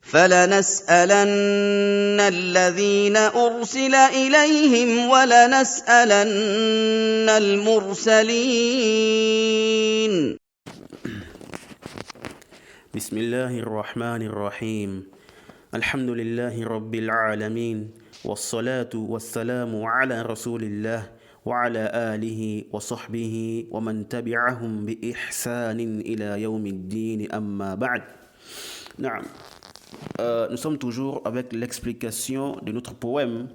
فَلَنَسْأَلَنَّ الَّذِينَ أُرْسِلَ إِلَيْهِمْ وَلَنَسْأَلَنَّ الْمُرْسَلِينَ. بسم الله الرحمن الرحيم. الحمد لله رب العالمين، والصلاة والسلام على رسول الله وعلى آله وصحبه ومن تبعهم بإحسان إلى يوم الدين أما بعد. نعم. Nous sommes toujours avec l'explication de notre poème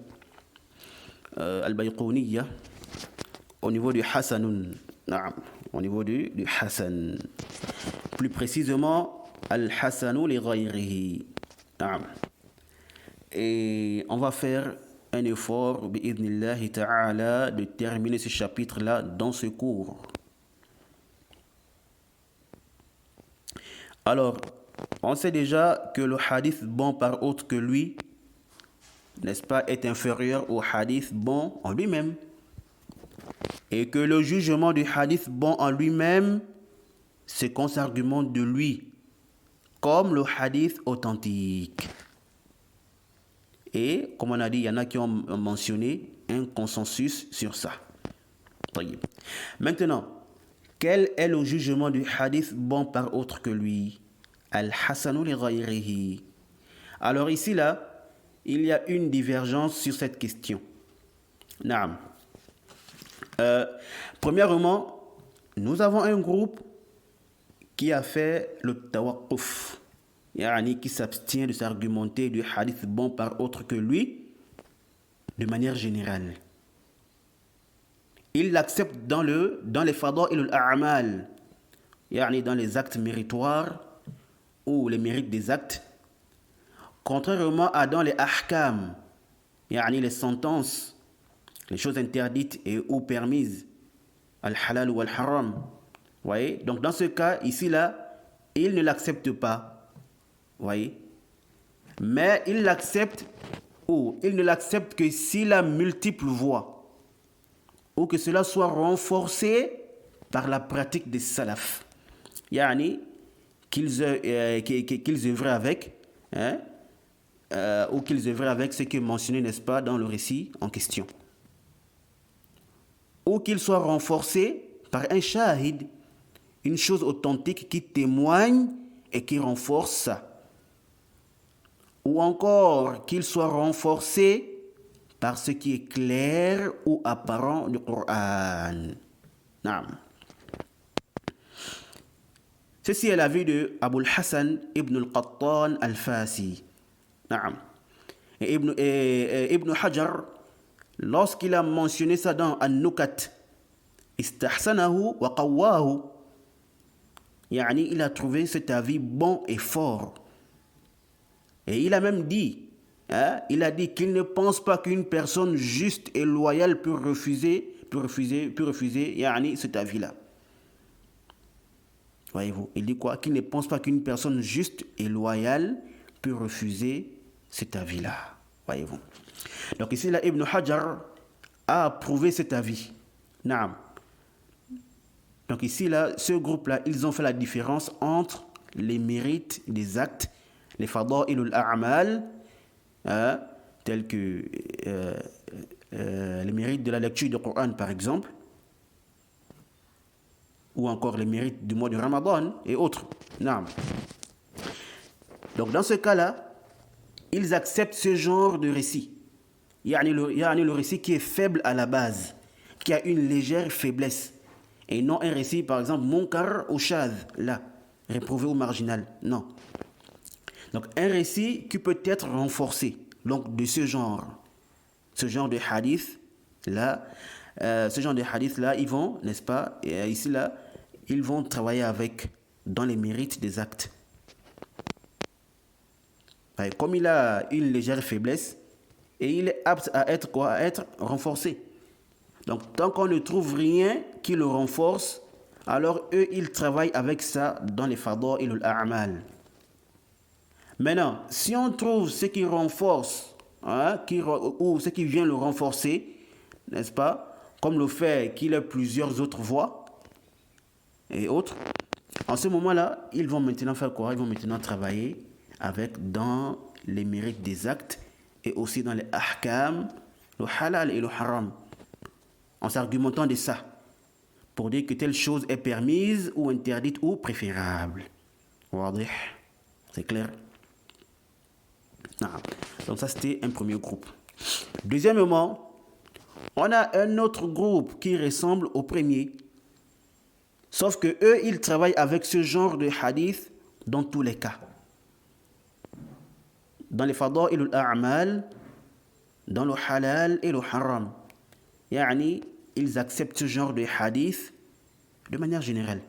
Al-Bayqouniya au niveau du Hasanun. Naam, au niveau du Hasan. Plus précisément, Al-Hasanu li ghayrihi. Naam. Et on va faire un effort, bi'idhnillahi ta'ala, de terminer ce chapitre-là dans ce cours. Alors, on sait déjà que le hadith bon par autre que lui, n'est-ce pas, est inférieur au hadith bon en lui-même. Et que le jugement du hadith bon en lui-même, c'est qu'on s'argumente de lui, comme le hadith authentique. Et, comme on a dit, il y en a qui ont mentionné un consensus sur ça. Maintenant, quel est le jugement du hadith bon par autre que lui? Al-Hasanu li ghayrihi. Alors ici, là, il y a une divergence sur cette question. Naam. Premièrement, nous avons un groupe qui a fait le tawaqquf, qui s'abstient de s'argumenter du hadith bon par autre que lui, de manière générale. Il l'accepte dans les fada'il al-a'mal, dans les actes méritoires ou les mérites des actes, contrairement à dans les ahkam, les sentences, les choses interdites et ou permises, al-halal ou al-haram. Voyez? Donc dans ce cas, ici là, il ne l'accepte pas. Voyez? Mais il l'accepte ou il ne l'accepte que s'il a multiples voies, ou que cela soit renforcé par la pratique des salaf. Qu'ils œuvraient avec, ou qu'ils œuvraient avec ce qui est mentionné, n'est-ce pas, dans le récit en question. Ou qu'il soit renforcé par un shahid, une chose authentique qui témoigne et qui renforce ça. Ou encore qu'il soit renforcé par ce qui est clair ou apparent du Coran. Naam. Ceci est l'avis de Abul Hassan ibn al-Qattan al-Fasi. Naam. Et Ibn Hajar, lorsqu'il a mentionné ça dans An-Nukat, istahsanahu wa qawwahu, il a trouvé cet avis bon et fort. Et il a même dit, il a dit qu'il ne pense pas qu'une personne juste et loyale peut refuser cet avis-là. Voyez-vous, il dit quoi? Qu'il ne pense pas qu'une personne juste et loyale peut refuser cet avis-là. Voyez-vous. Donc ici, là, Ibn Hajar a approuvé cet avis. Naam. Donc ici, là, ce groupe-là, ils ont fait la différence entre les mérites des actes, les fada'il al-a'mal, tels que les mérites de la lecture du Coran, par exemple, ou encore les mérites du mois du Ramadan et autres. Naam. Donc dans ce cas-là, ils acceptent ce genre de récit. Le récit qui est faible à la base, qui a une légère faiblesse. Et non un récit, par exemple, munkar ou shadh, là, réprouvé ou marginal. Non. Donc un récit qui peut être renforcé, donc de ce genre de hadith, là, ils vont, n'est-ce pas, ici, là, ils vont travailler avec dans les mérites des actes. Comme il a une légère faiblesse, et il est apte à être quoi? À être renforcé. Donc, tant qu'on ne trouve rien qui le renforce, alors eux, ils travaillent avec ça dans les fada'il al-a'mal. Maintenant, si on trouve ce qui renforce, ou ce qui vient le renforcer, n'est-ce pas? Comme le fait qu'il ait plusieurs autres voies et autres, en ce moment-là, ils vont maintenant faire quoi? Ils vont maintenant travailler avec dans les mérites des actes et aussi dans les ahkam, le halal et le haram, en s'argumentant de ça, pour dire que telle chose est permise ou interdite ou préférable. Wadih. C'est clair? Non. Donc ça, c'était un premier groupe. Deuxièmement, on a un autre groupe qui ressemble au premier, sauf que eux, ils travaillent avec ce genre de hadith dans tous les cas. Dans les fada'il al-a'mal, dans le halal et le haram. Yani, ils acceptent ce genre de hadith de manière générale.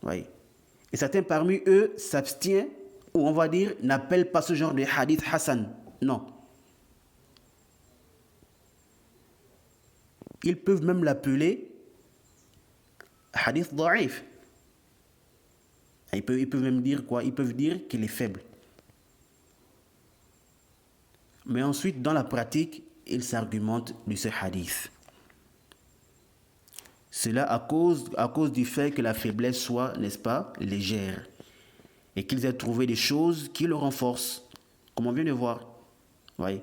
Oui. Et certains parmi eux s'abstiennent, ou on va dire, n'appellent pas ce genre de hadith Hassan. Non. Ils peuvent même l'appeler hadith da'if. Ils peuvent même dire quoi? Ils peuvent dire qu'il est faible. Mais ensuite, dans la pratique, ils s'argumentent de ce hadith. Cela à cause du fait que la faiblesse soit, n'est-ce pas, légère. Et qu'ils aient trouvé des choses qui le renforcent. Comme on vient de voir. Oui.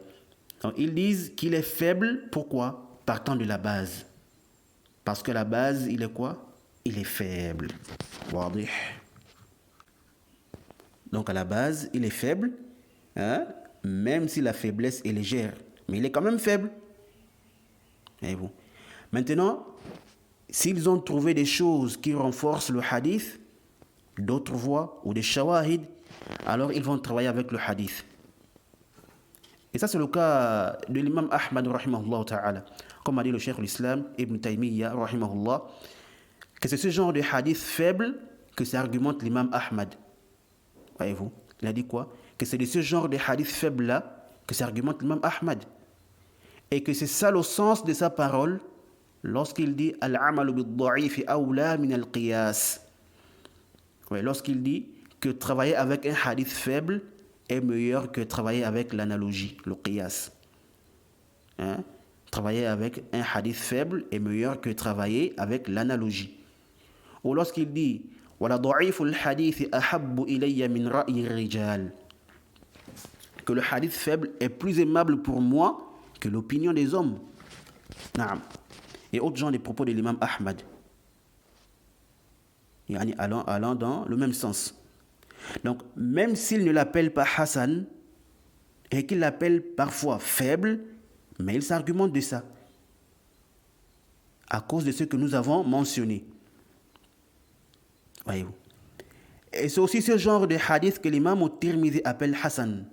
Donc, ils disent qu'il est faible. Pourquoi? Partant de la base. Parce que la base, il est quoi? Il est faible. Wadih. Donc, à la base, il est faible. Hein? Même si la faiblesse est légère. Mais il est quand même faible. Voyez-vous. Maintenant, s'ils ont trouvé des choses qui renforcent le hadith, d'autres voies ou des shawahid, alors ils vont travailler avec le hadith. Et ça, c'est le cas de l'imam Ahmad, rahimahullah ta'ala. Comme a dit le cheikh l'islam, Ibn Taymiyyah, rahimahullah, que c'est ce genre de hadith faible que s'argumente l'imam Ahmad. Voyez-vous, il a dit quoi? Que c'est de ce genre de hadith faible-là que s'argumente l'imam Ahmad. Et que c'est ça le sens de sa parole lorsqu'il dit « Al-amalu bid-da'ifi awla min al-qiyas ». Lorsqu'il dit que travailler avec un hadith faible est meilleur que travailler avec l'analogie, le qiyas. Hein? Travailler avec un hadith faible est meilleur que travailler avec l'analogie. Ou lorsqu'il dit « Wala da'iful hadith ahabbu ilayya min ra'yi rijal » que le hadith faible est plus aimable pour moi que l'opinion des hommes. Naam. Et autres gens des propos de l'imam Ahmad. Yani allant dans le même sens. Donc, même s'il ne l'appelle pas Hassan, et qu'il l'appelle parfois faible, mais il s'argumente de ça. À cause de ce que nous avons mentionné. Voyez-vous. Et c'est aussi ce genre de hadith que l'imam al-Tirmidhi appelle Hassan.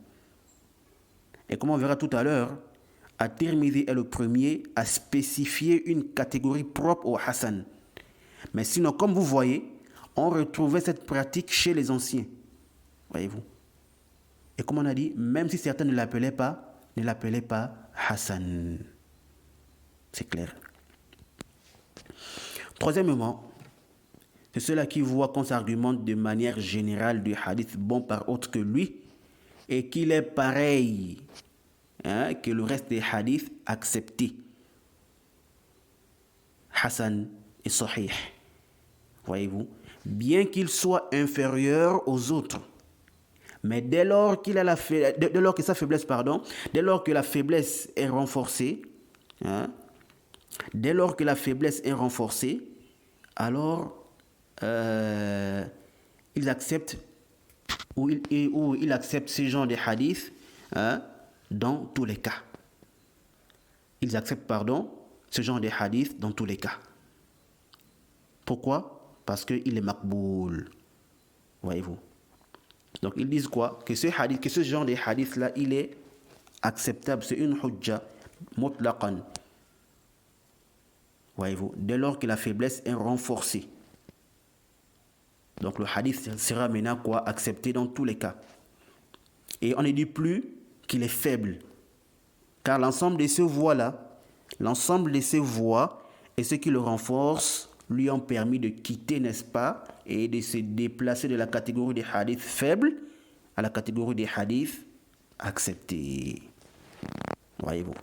Et comme on verra tout à l'heure, At-Tirmidhi est le premier à spécifier une catégorie propre au Hassan. Mais sinon, comme vous voyez, on retrouvait cette pratique chez les anciens. Voyez-vous. Et comme on a dit, même si certains ne l'appelaient pas Hassan. C'est clair. Troisièmement, c'est ceux-là qui voient qu'on s'argumente de manière générale du hadith bon par autre que lui et qu'il est pareil que le reste des hadiths acceptés. Hassan et Sahih. Voyez-vous, bien qu'il soit inférieur aux autres, mais dès lors que sa faiblesse, dès lors que la faiblesse est renforcée, alors ils acceptent ou il accepte ce genre de hadith dans tous les cas. Ils acceptent, ce genre de hadith dans tous les cas. Pourquoi? Parce qu'il est maqboul. Voyez-vous. Donc ils disent quoi? Que ce genre de hadith là, il est acceptable. C'est une hujja mutlaqan. Voyez-vous. Dès lors que la faiblesse est renforcée. Donc le hadith sera maintenant quoi? Accepté dans tous les cas. Et on ne dit plus qu'il est faible. Car l'ensemble de ces voies-là, et ce qui le renforce, lui ont permis de quitter, n'est-ce pas, et de se déplacer de la catégorie des hadiths faibles à la catégorie des hadiths acceptés. Voyez-vous.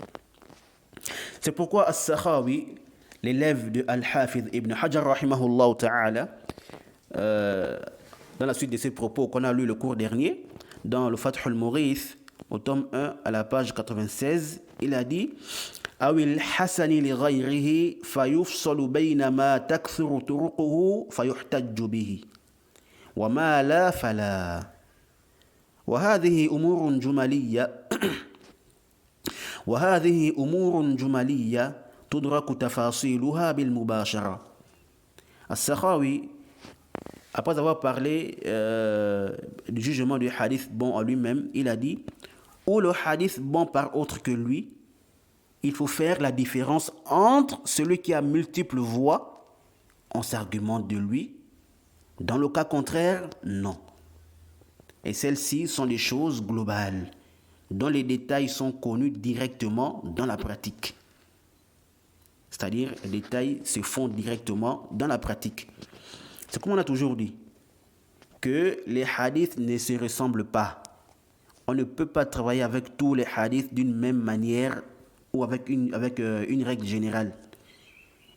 C'est pourquoi As-Sakhawi, l'élève de Al-Hafidh Ibn Hajar rahimahullah ta'ala, dans la suite de ses propos qu'on a lu le cours dernier, dans le Fath al-Mughith, au tome 1, à la page 96, il a dit أو الحسن لغيره فيفصل بين ما تكثر طرقه فيحتج به وما لا فلا وهذه أمور جملية تدرك تفاصيلها بالمباشرة. As-Sakhawi, après avoir parlé du jugement du hadith bon en lui-même, il a dit ou le hadith bon par autre que lui, il faut faire la différence entre celui qui a multiples voix, on s'argumente de lui. Dans le cas contraire, non. Et celles-ci sont des choses globales, dont les détails sont connus directement dans la pratique. C'est-à-dire, les détails se font directement dans la pratique. C'est comme on a toujours dit, que les hadiths ne se ressemblent pas. On ne peut pas travailler avec tous les hadiths d'une même manière ou avec une règle générale.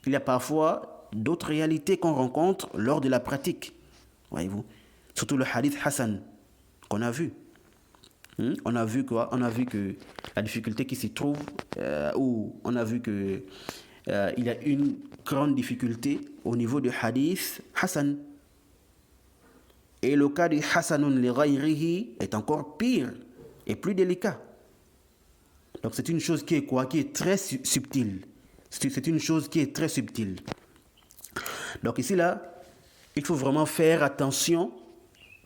Il y a parfois d'autres réalités qu'on rencontre lors de la pratique. Voyez-vous, surtout le hadith Hassan qu'on a vu. On a vu quoi? On a vu que la difficulté qui s'y trouve, ou on a vu que il y a une grande difficulté au niveau du hadith Hassan. Et le cas du Hassanun li ghayrihi est encore pire et plus délicat. Donc c'est une chose qui est quoi? Qui est très subtile. C'est une chose qui est très subtile. Donc ici là, il faut vraiment faire attention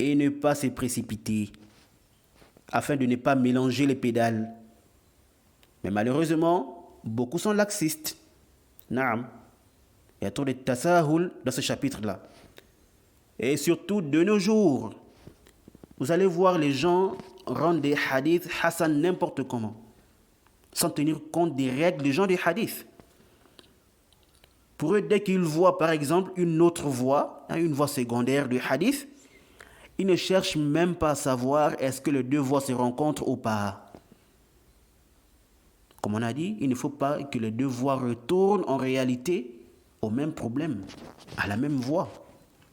et ne pas se précipiter afin de ne pas mélanger les pédales. Mais malheureusement, beaucoup sont laxistes. Naam. Il y a trop de tasahul dans ce chapitre-là. Et surtout de nos jours, vous allez voir les gens rendre des hadiths Hassan n'importe comment, sans tenir compte des règles des gens des hadiths. Pour eux, dès qu'ils voient par exemple une autre voie, une voie secondaire du hadith, ils ne cherchent même pas à savoir est-ce que les deux voies se rencontrent ou pas. Comme on a dit, il ne faut pas que les deux voies retournent en réalité au même problème, à la même voie.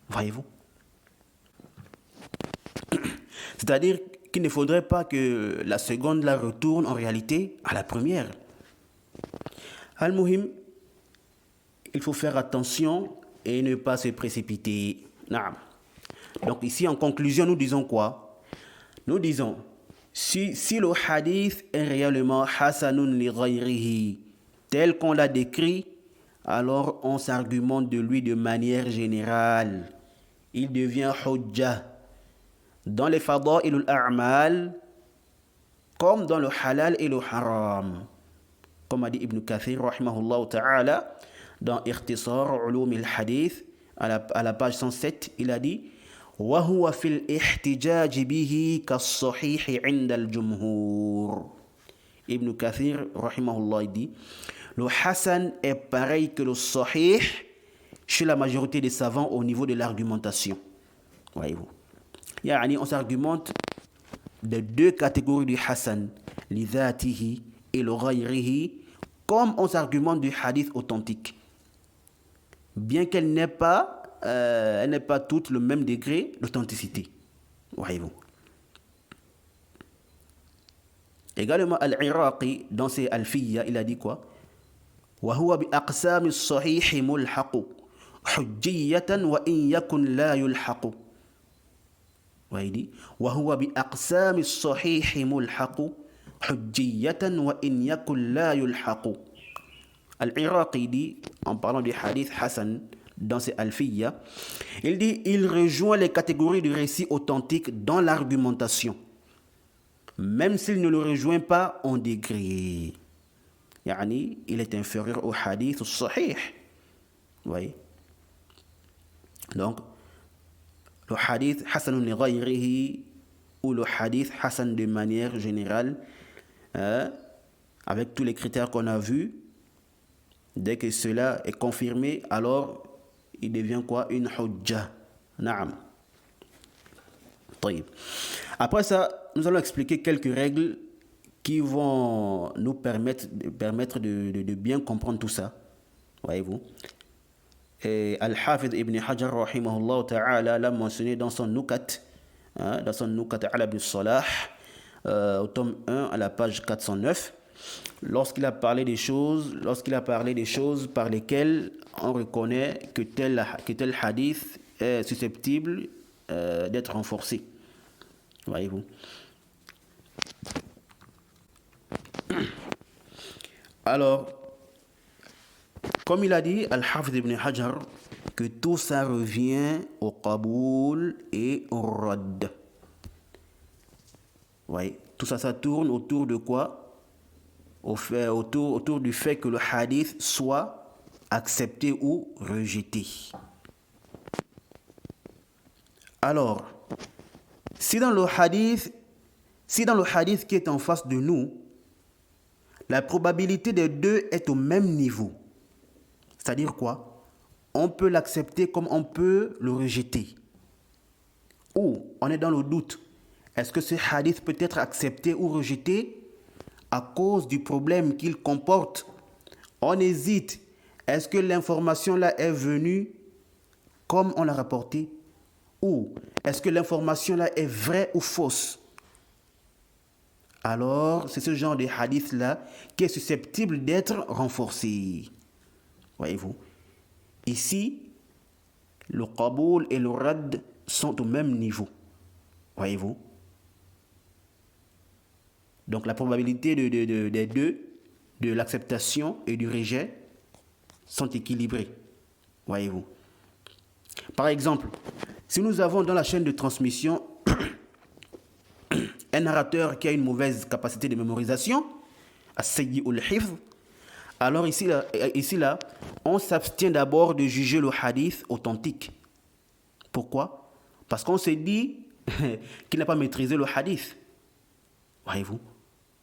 Voyez-vous? C'est-à-dire qu'il ne faudrait pas que la seconde la retourne en réalité à la première. Al-Muhim, il faut faire attention et ne pas se précipiter. Naam. Donc ici, en conclusion, nous disons quoi? Nous disons, si le hadith est réellement hasanun li ghayrihi, tel qu'on l'a décrit, alors on s'argumente de lui de manière générale. Il devient hujjah dans les fada'il al-a'mal comme dans le halal et le haram. Comme a dit Ibn Kathir, rahimahullah ta'ala, dans Ikhtisar Ulum al-Hadith, à la page 107, il a dit وهو في الاحتجاج به كالصحيح عند الجمهور. Ibn Kathir, rahimahullah, dit le Hassan est pareil que le Sahih chez la majorité des savants au niveau de l'argumentation. Voyez-vous. Yani, on s'argumente de deux catégories du Hassan, l'idhatihi et le ghayrihi, comme on s'argumente du hadith authentique. Bien qu'elle n'ait pas toutes le même degré d'authenticité. Voyez-vous. Également, Al-Iraqi, dans ses Alfiyya, il a dit quoi? وهو بأقسام الصحيح ملحق حجية وإن يكن لا يلحق. وهو بأقسام الصحيح ملحق حجية وإن يكن لا يلحق. Al-Iraqi dit, en parlant du hadith Hassan dans ses Alfiyya, il dit il rejoint les catégories du récit authentique dans l'argumentation, même s'il ne le rejoint pas en degré. Yani, il est inférieur au hadith sahih. Vous voyez? Donc, le hadith Hassan li ghayrihi ou le hadith Hassan de manière générale, avec tous les critères qu'on a vus, dès que cela est confirmé, alors il devient quoi? Une hujjah. Naam. طيب. Après ça, nous allons expliquer quelques règles qui vont nous permettre de bien comprendre tout ça. Voyez-vous? Et Al-Hafidh Ibn Hajar, rahimahullah ta'ala, l'a mentionné dans son Nukat, dans son Nukat ala bin Salah, au tome 1 à la page 409, lorsqu'il a parlé des choses par lesquelles on reconnaît que tel hadith est susceptible d'être renforcé. Voyez-vous. Alors, comme il a dit Al-Hafidh ibn Hajar, que tout ça revient au qaboul et au radd. Ouais, tout ça, ça tourne autour de quoi? Autour du fait que le hadith soit accepté ou rejeté. Alors, si dans le hadith qui est en face de nous, la probabilité des deux est au même niveau, c'est-à-dire quoi? On peut l'accepter comme on peut le rejeter. Ou on est dans le doute. Est-ce que ce hadith peut être accepté ou rejeté à cause du problème qu'il comporte? On hésite. Est-ce que l'information là est venue comme on l'a rapporté? Ou est-ce que l'information là est vraie ou fausse? Alors, c'est ce genre de hadith là qui est susceptible d'être renforcé. Voyez-vous? Ici, le qaboul et le radd sont au même niveau. Voyez-vous? Donc la probabilité des deux, de l'acceptation et du rejet, sont équilibrées. Voyez-vous? Par exemple, si nous avons dans la chaîne de transmission un narrateur qui a une mauvaise capacité de mémorisation, as-sayyi'ul hifz, alors ici là, on s'abstient d'abord de juger le hadith authentique. Pourquoi? Parce qu'on s'est dit qu'il n'a pas maîtrisé le hadith. Voyez-vous?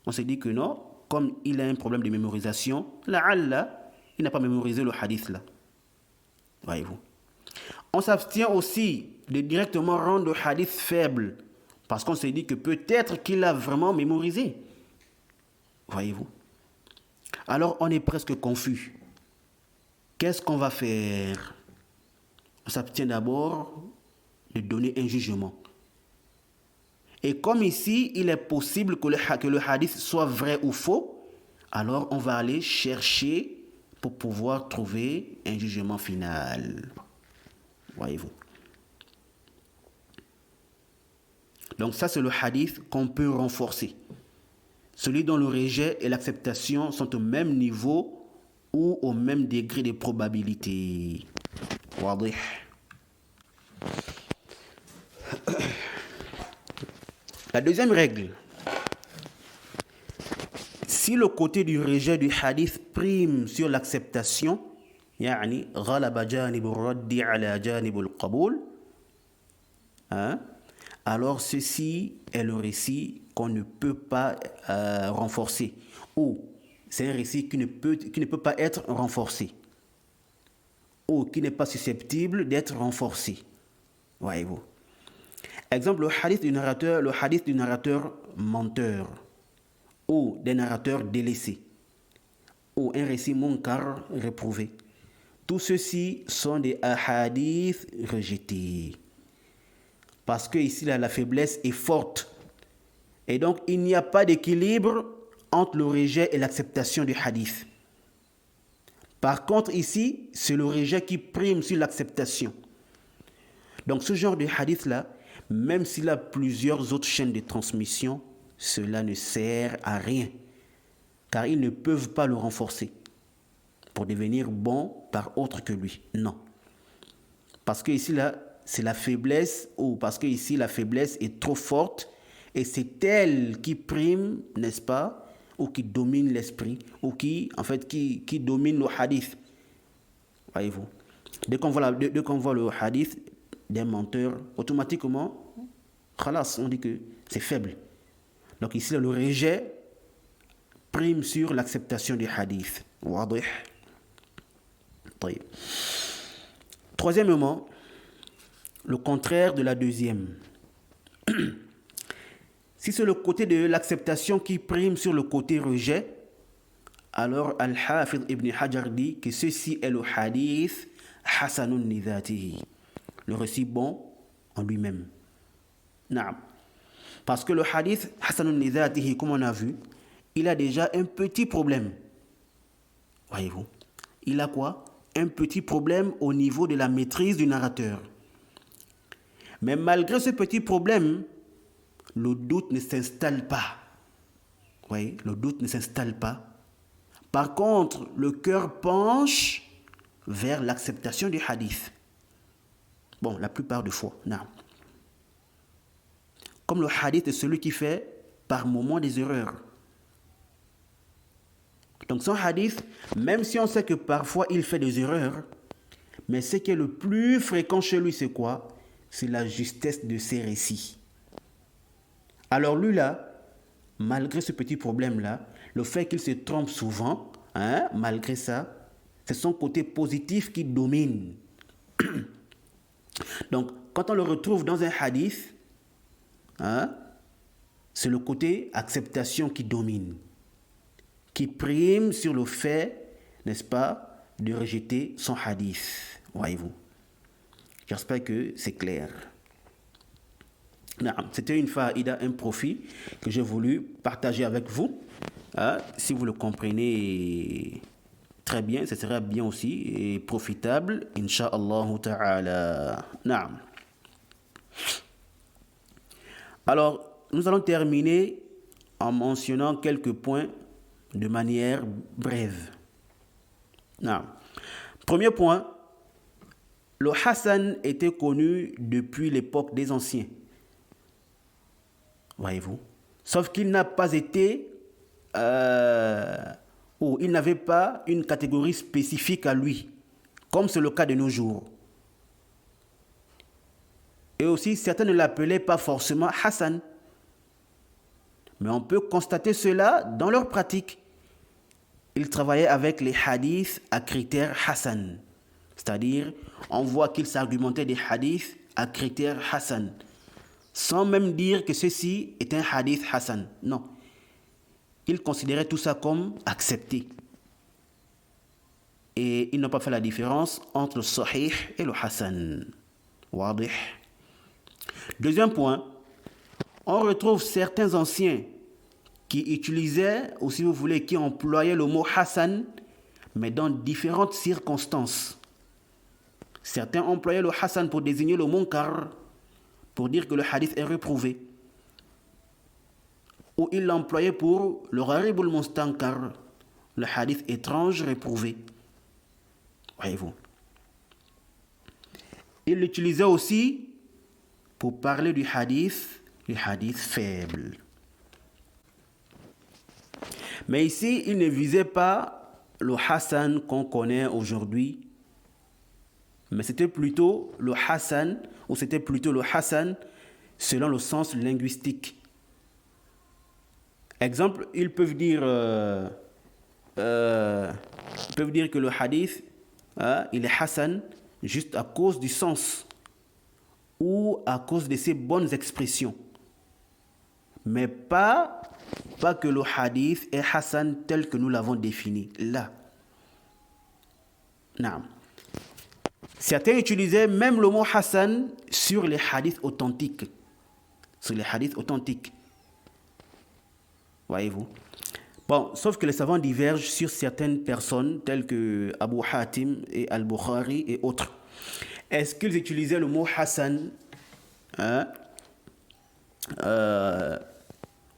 On s'est dit que non, comme il a un problème de mémorisation, la'alla, il n'a pas mémorisé le hadith là. Voyez-vous? On s'abstient aussi de directement rendre le hadith faible, parce qu'on s'est dit que peut-être qu'il a vraiment mémorisé. Voyez-vous? Alors on est presque confus. Qu'est-ce qu'on va faire? On s'abstient d'abord de donner un jugement. Et comme ici, il est possible que le hadith soit vrai ou faux, alors on va aller chercher pour pouvoir trouver un jugement final. Voyez-vous? Donc ça, c'est le hadith qu'on peut renforcer. Celui dont le rejet et l'acceptation sont au même niveau ou au même degré de probabilité. Wadih. La deuxième règle, si le côté du rejet du hadith prime sur l'acceptation, يعني غلب جانب الرد على جانب القبول, alors ceci est le récit qu'on ne peut pas renforcer, ou c'est un récit qui ne peut pas être renforcé, ou qui n'est pas susceptible d'être renforcé. Voyez-vous? Exemple, le hadith du narrateur menteur, ou des narrateurs délaissés, ou un récit munkar réprouvé. Tout ceci sont des hadiths rejetés. Parce que ici, là, la faiblesse est forte. Et donc, il n'y a pas d'équilibre entre le rejet et l'acceptation du hadith. Par contre, ici, c'est le rejet qui prime sur l'acceptation. Donc, ce genre de hadith-là, même s'il a plusieurs autres chaînes de transmission, cela ne sert à rien. Car ils ne peuvent pas le renforcer pour devenir bon par autre que lui. Non. Parce que ici, là, c'est la faiblesse, ou parce que ici, la faiblesse est trop forte, et c'est elle qui prime, n'est-ce pas, ou qui domine l'esprit, ou qui domine le hadith. Voyez-vous? Dès qu'on voit le hadith d'un menteur, automatiquement, khalas, on dit que c'est faible. Donc ici, le rejet prime sur l'acceptation du hadith. Wadih. Troisièmement, le contraire de la deuxième. Si c'est le côté de l'acceptation qui prime sur le côté rejet, alors Al-Hafidh ibn Hajar dit que ceci est le hadith hasanun lidhatihi, le récit bon en lui-même. Naam. Parce que le hadith, Hasanun Nidatihi, comme on a vu, il a déjà un petit problème. Voyez-vous? Il a quoi? Un petit problème au niveau de la maîtrise du narrateur. Mais malgré ce petit problème, le doute ne s'installe pas. Vous voyez? Le doute ne s'installe pas. Par contre, le cœur penche vers l'acceptation du hadith. Bon, la plupart des fois, non. Comme le hadith est celui qui fait par moments des erreurs. Donc son hadith, même si on sait que parfois il fait des erreurs, mais ce qui est le plus fréquent chez lui, c'est quoi? C'est la justesse de ses récits. Alors lui là, malgré ce petit problème-là, le fait qu'il se trompe souvent, malgré ça, c'est son côté positif qui domine. Donc, quand on le retrouve dans un hadith, c'est le côté acceptation qui domine, qui prime sur le fait, n'est-ce pas, de rejeter son hadith. Voyez-vous. J'espère que c'est clair. C'était une faïda, un profit que j'ai voulu partager avec vous. Si vous le comprenez très bien, ce sera bien aussi et profitable, Inch'Allah ta'ala. Naam. Alors, nous allons terminer en mentionnant quelques points de manière brève. Naam. Premier point, le Hassan était connu depuis l'époque des anciens. Voyez-vous. Sauf qu'il n'a pas été, ou il n'avait pas une catégorie spécifique à lui, comme c'est le cas de nos jours. Et aussi, certains ne l'appelaient pas forcément Hassan. Mais on peut constater cela dans leur pratique. Ils travaillaient avec les hadiths à critères Hassan. C'est-à-dire, on voit qu'ils s'argumentaient des hadiths à critères Hassan. Sans même dire que ceci est un hadith Hassan. Non. Ils considéraient tout ça comme accepté. Et ils n'ont pas fait la différence entre le Sahih et le Hassan. Wadih. Deuxième point, on retrouve certains anciens qui utilisaient, ou si vous voulez, qui employaient le mot Hassan, mais dans différentes circonstances. Certains employaient le Hassan pour désigner le munkar, pour dire que le hadith est réprouvé. Ou ils l'employaient pour le gharib ou le mustankar, le hadith étrange réprouvé. Voyez-vous. Ils l'utilisaient aussi pour parler du hadith faible. Mais ici, il ne visait pas le Hassan qu'on connaît aujourd'hui, mais c'était plutôt le Hassan, ou c'était plutôt le Hassan selon le sens linguistique. Exemple, ils peuvent dire que le hadith, il est Hassan juste à cause du sens ou à cause de ses bonnes expressions. Mais pas que le hadith est Hassan tel que nous l'avons défini. Là. Non. Certains utilisaient même le mot Hassan sur les hadiths authentiques. Sur les hadiths authentiques. Voyez-vous. Bon, sauf que les savants divergent sur certaines personnes telles que Abu Hatim et Al-Bukhari et autres. Est-ce qu'ils utilisaient le mot Hassan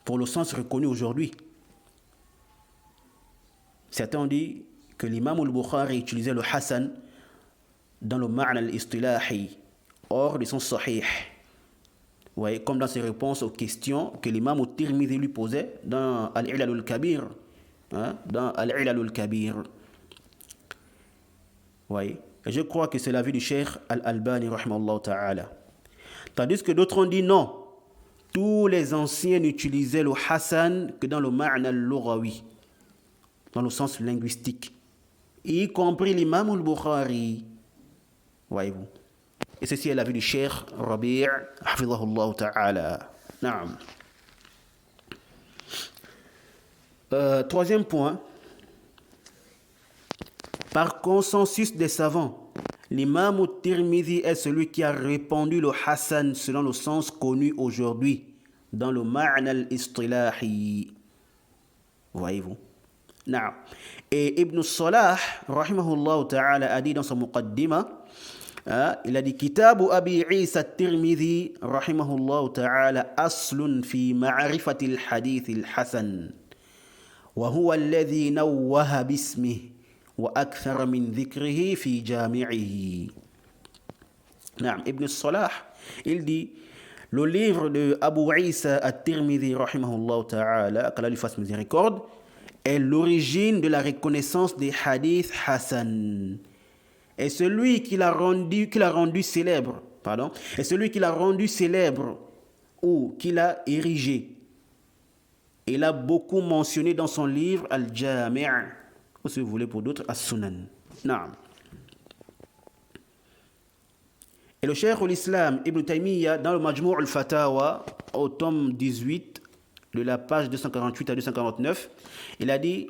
pour le sens reconnu aujourd'hui? Certains ont dit que l'imam Al-Bukhari utilisait le Hassan dans le ma'na al-istilahi, hors de son sahih. Vous voyez, comme dans ses réponses aux questions que l'imam At-Tirmidhi lui posait dans Al-Ilal al-Kabir. Dans Al-Ilal al-Kabir. Vous voyez, et je crois que c'est l'avis du Cheikh Al-Albani, rahimahullah ta'ala. Tandis que d'autres ont dit non. Tous les anciens n'utilisaient le Hassan que dans le ma'na al-lughawi, dans le sens linguistique, y compris l'imam al-Bukhari. Voyez-vous. Et ceci est l'avis du Cheikh Rabi' hafidhahullah ta'ala. Naam. Troisième point. Par consensus des savants, L'imam al-Tirmidhi est celui qui a répandu le Hassan selon le sens connu aujourd'hui dans le ma'na al-istilahi. Voyez-vous. Naam. Et Ibn Salah, rahimahullah ta'ala, a dit dans son muqaddima, il a dit Kitabu Abi Isa al-Tirmidhi, rahimahullah ta'ala, aslun fi ma'rifati al-hadith al-hasan. وهو الذي نوه باسمه وأكثر من ذكره في جامعه. نعم, Ibn Salah, il dit le livre de Abu Isa al-Tirmidhi rahimahullah ta'ala, qu'Allah lui fasse miséricorde, est l'origine de la reconnaissance des hadiths Hassan. Et celui qui l'a rendu célèbre, ou qui l'a érigé, il a beaucoup mentionné dans son livre Al-Jami', ou si vous voulez pour d'autres, As-Sunan. Naam. Et le Cheikh al-Islam Ibn Taymiyyah, dans le Majmou' al-Fatawa, au tome 18, de la page 248 à 249, il a dit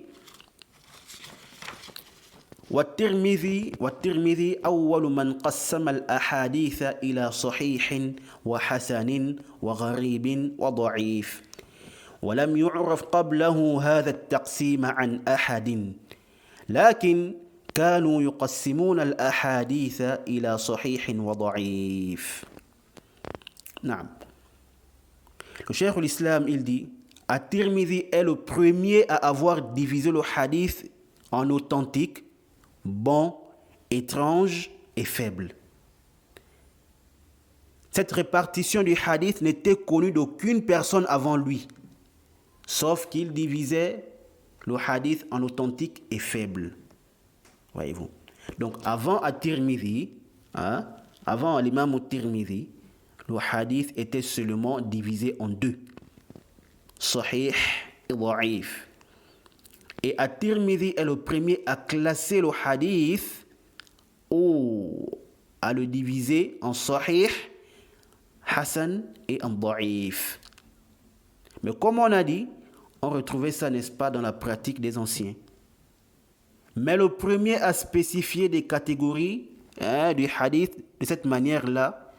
والترمذي أول من قسم الأحاديث إلى صحيح وحسن وغريب وضعيف ولم يعرف قبله هذا التقسيم عن أحد لكن كانوا يقسمون الأحاديث إلى صحيح وضعيف. نعم. Le Cheikh l'Islam, il dit, At-Tirmidhi est le premier à avoir divisé le hadith en authentique, bon, étrange et faible. Cette répartition du hadith n'était connue d'aucune personne avant lui, sauf qu'il divisait le hadith en authentique et faible. Voyez-vous. Donc avant At-Tirmidhi, avant l'imam At-Tirmidhi, le hadith était seulement divisé en deux, Sahih et Da'if. Et At-Tirmidhi est le premier à classer le hadith ou à le diviser en Sahih, Hassan et en Da'if. Mais comme on a dit, on retrouvait ça, n'est-ce pas, dans la pratique des anciens. Mais le premier à spécifier des catégories du hadith de cette manière-là,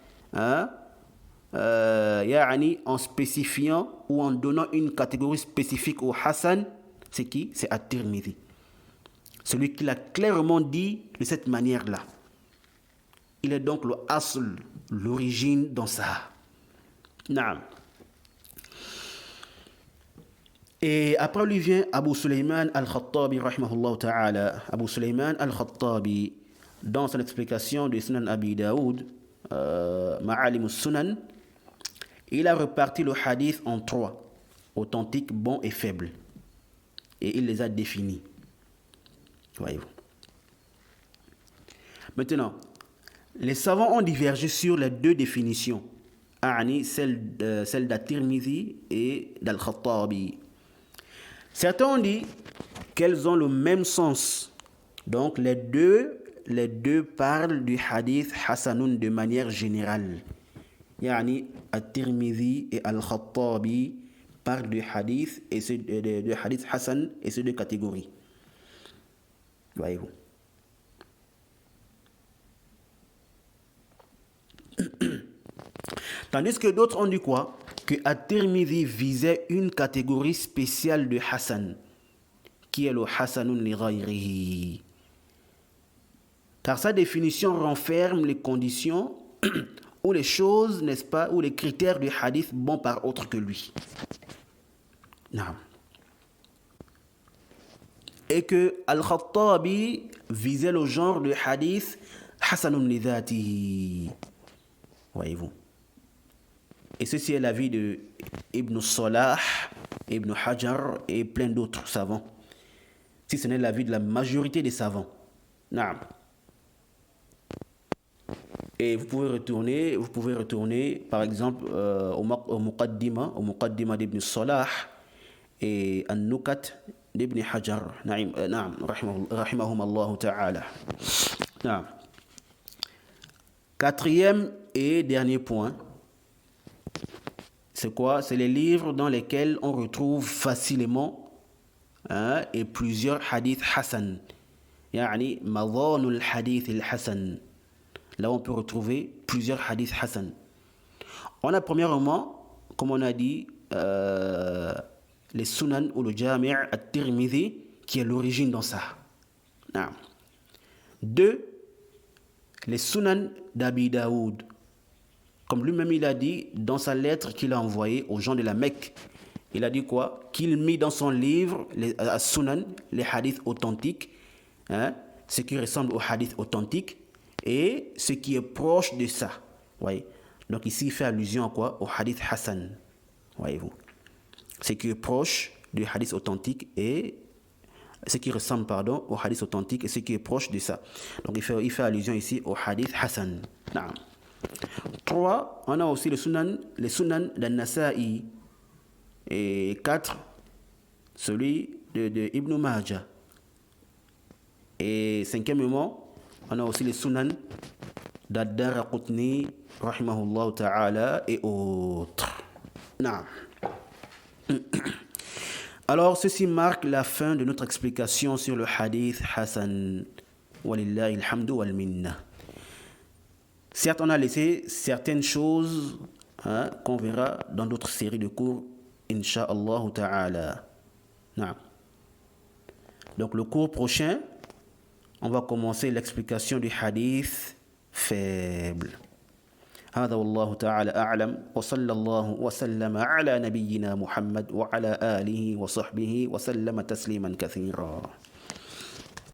en spécifiant ou en donnant une catégorie spécifique au Hassan, c'est qui? C'est At-Tirmidhi. Celui qui l'a clairement dit de cette manière-là. Il est donc le asl, l'origine dans ça. Naam. Et après lui vient Abu Sulayman al-Khattabi, rahimahullah ta'ala. Abu Sulayman al-Khattabi, dans son explication de Sunan Abi Daoud, Ma'alim al-Sunan, il a reparti le hadith en trois, authentique, bon et faible. Et il les a définis. Voyez-vous. Maintenant, les savants ont divergé sur les deux définitions, celle d'At-Tirmidhi et d'Al-Khattabi. Certains ont dit qu'elles ont le même sens. Donc les deux parlent du hadith Hasanun de manière générale. At-Tirmidhi et Al-Khattabi parlent du hadith et de hadith Hasan et ces deux catégories. Voyez-vous. Tandis que d'autres ont dit quoi? Que At-Tirmidhi visait une catégorie spéciale de Hasan, qui est le Hasanun li ghayrihi. Car sa définition renferme les conditions ou les choses, n'est-ce pas, ou les critères du hadith bon par autre que lui. Non. Et que Al-Khattabi visait le genre de hadith Hasanun li dhatihi. Voyez-vous. Et ceci est l'avis de Ibn Salah, Ibn Hajar et plein d'autres savants. Si ce n'est l'avis de la majorité des savants. Naam. Et vous pouvez retourner par exemple au Muqaddima d'Ibn Salah et An-Nukat d'Ibn Hajar. Naam, rahimahum Allah ta'ala. Naam. Quatrième et dernier point. C'est quoi? C'est les livres dans lesquels on retrouve facilement et plusieurs hadiths Hassan. Yani, Madhanul Hadith al-Hassan. Là, on peut retrouver plusieurs hadiths Hassan. On a premièrement, comme on a dit, les Sunan ou le Jami' al-Tirmidhi, qui est l'origine dans ça. Non. 2, les Sunan d'Abi Daoud. Comme lui-même il a dit dans sa lettre qu'il a envoyée aux gens de la Mecque, il a dit quoi? Qu'il mit dans son livre, les Sunan, les hadiths authentiques, hein, ce qui ressemble aux hadiths authentiques et ce qui est proche de ça. Voyez? Donc ici il fait allusion à quoi? Au hadith Hassan. Voyez-vous? Ce qui est proche du hadith authentique et ce qui ressemble au hadith authentique et ce qui est proche de ça. Donc il fait allusion ici au hadith Hassan. 3, on a aussi les sunan d'An-Nasa'i. Et 4, celui de Ibn Majah. Et 5e, on a aussi les sunan d'Ad-Daraqutni, rahimahullah ta'ala, et autres. Alors, ceci marque la fin de notre explication sur le hadith Hassan. Walillahi alhamdu wal minna. Certes, on a laissé certaines choses qu'on verra dans d'autres séries de cours, Inch'Allah ta'ala. Donc, le cours prochain, on va commencer l'explication du hadith faible. هذا والله تعالى أعلم وصلى الله وسلم على نبينا محمد وعلى آله وصحبه وسلم تسليما كثيرا.